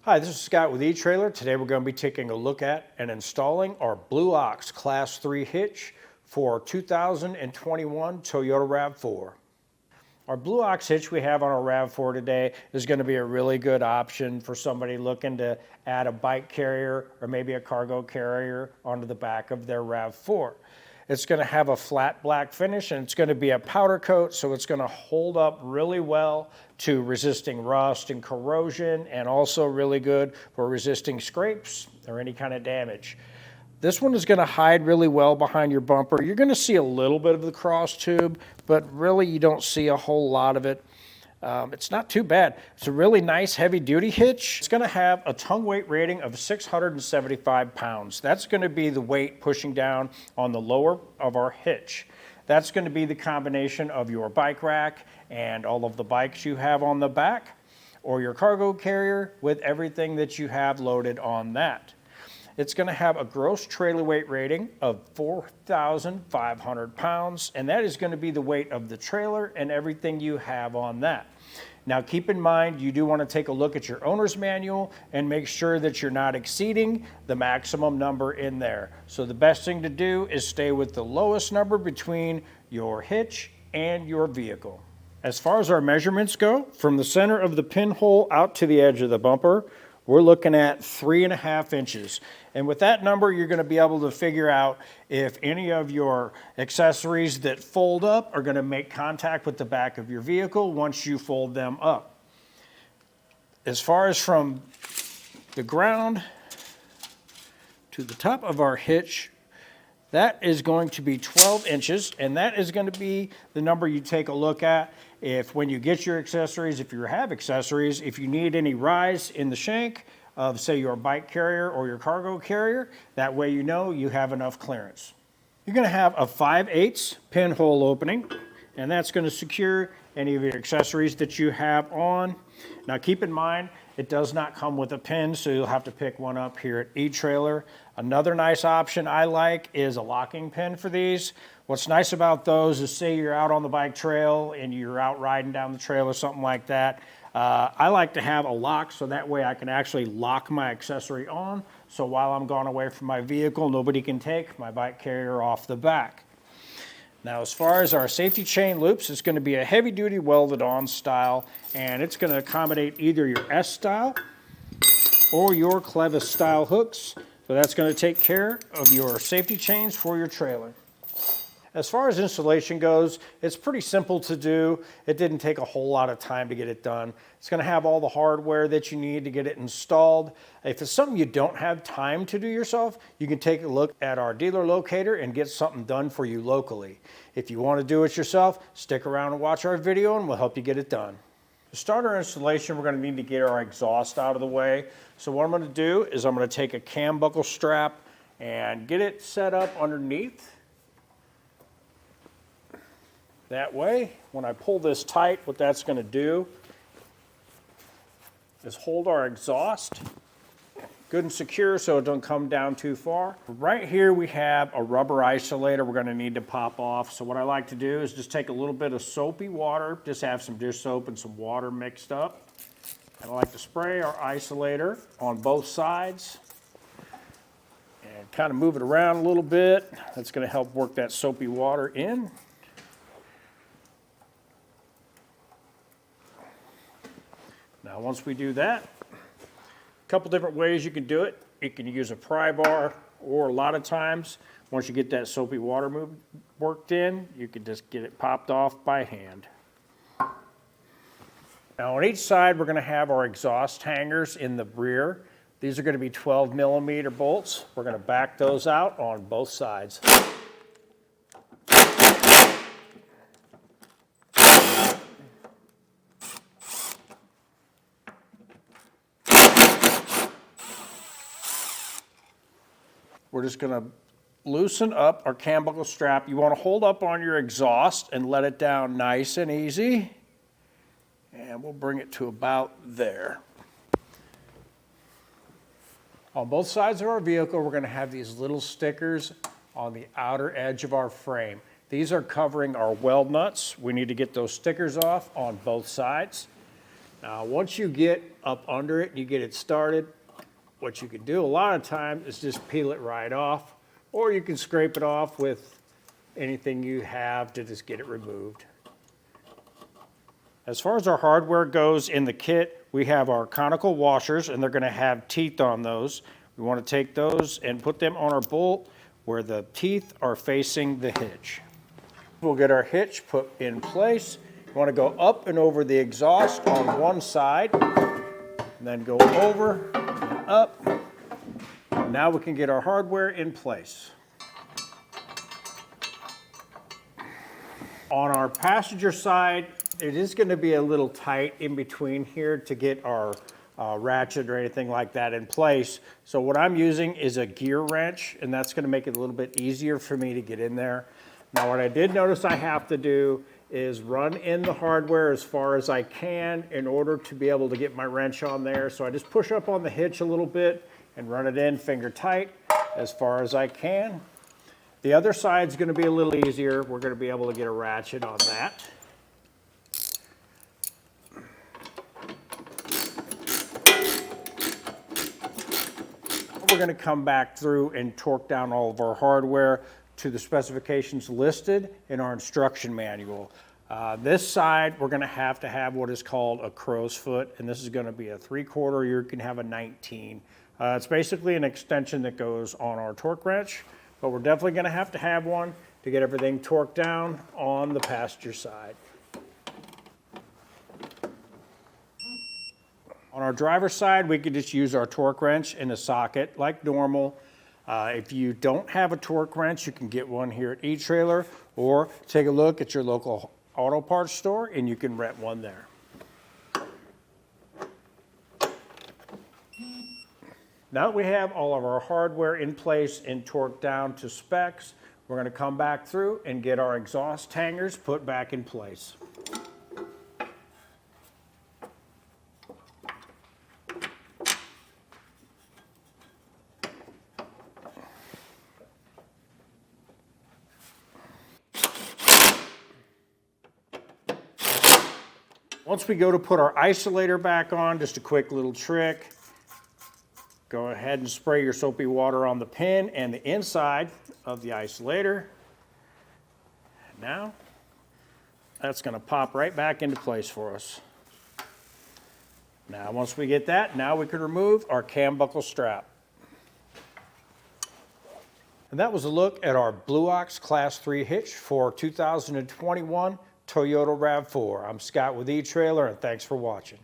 Hi, this is Scott with eTrailer. Today we're going to be taking a look at and installing our Blue Ox Class 3 hitch for 2021 Toyota RAV4. Our Blue Ox hitch we have on our RAV4 today is going to be a really good option for somebody looking to add a bike carrier or maybe a cargo carrier onto the back of their RAV4. It's going to have a flat black finish and it's going to be a powder coat, so it's going to hold up really well to resisting rust and corrosion, and also really good for resisting scrapes or any kind of damage. This one is going to hide really well behind your bumper. You're going to see a little bit of the cross tube, but really you don't see a whole lot of it. It's not too bad. It's a really nice heavy duty hitch. It's going to have a tongue weight rating of 675 pounds. That's going to be the weight pushing down on the lower of our hitch. That's going to be the combination of your bike rack and all of the bikes you have on the back, or your cargo carrier with everything that you have loaded on that. It's going to have a gross trailer weight rating of 4,500 pounds, and that is going to be the weight of the trailer and everything you have on that. Now keep in mind, you do want to take a look at your owner's manual and make sure that you're not exceeding the maximum number in there. So the best thing to do is stay with the lowest number between your hitch and your vehicle. As far as our measurements go, from the center of the pinhole out to the edge of the bumper, we're looking at 3.5 inches. And with that number, you're going to be able to figure out if any of your accessories that fold up are going to make contact with the back of your vehicle once you fold them up. As far as from the ground to the top of our hitch, that is going to be 12 inches, and that is going to be the number you take a look at if when you get your accessories, if you have accessories, if you need any rise in the shank of, say, your bike carrier or your cargo carrier, that way you know you have enough clearance. You're going to have a 5/8 pinhole opening, and that's going to secure any of your accessories that you have on. Now keep in mind, it does not come with a pin, so you'll have to pick one up here at eTrailer. Another nice option I like is a locking pin for these. What's nice about those is, say you're out on the bike trail and you're out riding down the trail or something like that. I like to have a lock so that way I can actually lock my accessory on, so while I'm gone away from my vehicle, nobody can take my bike carrier off the back. Now as far as our safety chain loops, it's going to be a heavy duty welded on style, and it's going to accommodate either your S style or your clevis style hooks. So that's going to take care of your safety chains for your trailer. As far as installation goes, it's pretty simple to do. It didn't take a whole lot of time to get it done. It's going to have all the hardware that you need to get it installed. If it's something you don't have time to do yourself, you can take a look at our dealer locator and get something done for you locally. If you want to do it yourself, stick around and watch our video and we'll help you get it done. To start our installation, we're going to need to get our exhaust out of the way. So what I'm going to do is I'm going to take a cam buckle strap and get it set up underneath. That way, when I pull this tight, what that's going to do is hold our exhaust good and secure so it don't come down too far. Right here we have a rubber isolator we're going to need to pop off. So what I like to do is just take a little bit of soapy water, just have some dish soap and some water mixed up. And I like to spray our isolator on both sides and kind of move it around a little bit. That's going to help work that soapy water in. Now once we do that, a couple different ways you can do it. You can use a pry bar, or a lot of times, once you get that soapy water worked in, you can just get it popped off by hand. Now on each side, we're going to have our exhaust hangers in the rear. These are going to be 12mm bolts. We're going to back those out on both sides. We're just going to loosen up our cam buckle strap. You want to hold up on your exhaust and let it down nice and easy. And we'll bring it to about there. On both sides of our vehicle, we're going to have these little stickers on the outer edge of our frame. These are covering our weld nuts. We need to get those stickers off on both sides. Now, once you get up under it and you get it started, what you can do a lot of times is just peel it right off, or you can scrape it off with anything you have to just get it removed. As far as our hardware goes in the kit, we have our conical washers, and they're going to have teeth on those. We want to take those and put them on our bolt where the teeth are facing the hitch. We'll get our hitch put in place. You want to go up and over the exhaust on one side, and then go over and up. Now we can get our hardware in place. On our passenger side, it is going to be a little tight in between here to get our ratchet or anything like that in place. So what I'm using is a gear wrench, and that's going to make it a little bit easier for me to get in there. Now what I did notice I have to do is run in the hardware as far as I can in order to be able to get my wrench on there. So I just push up on the hitch a little bit and run it in finger tight as far as I can. The other side's going to be a little easier. We're going to be able to get a ratchet on that. We're going to come back through and torque down all of our hardware to the specifications listed in our instruction manual. This side, we're going to have what is called a crow's foot, and this is going to be a 3/4. You can have a 19. It's basically an extension that goes on our torque wrench, but we're definitely going to have one to get everything torqued down on the passenger side. On our driver's side, we can just use our torque wrench in a socket like normal. If you don't have a torque wrench, you can get one here at eTrailer, or take a look at your local auto parts store and you can rent one there. Now that we have all of our hardware in place and torqued down to specs, we're going to come back through and get our exhaust hangers put back in place. Once we go to put our isolator back on, just a quick little trick. Go ahead and spray your soapy water on the pin and the inside of the isolator. Now, that's going to pop right back into place for us. Now, once we get that, now we can remove our cam buckle strap. And that was a look at our Blue Ox Class 3 hitch for 2021 Toyota RAV4. I'm Scott with eTrailer, and thanks for watching.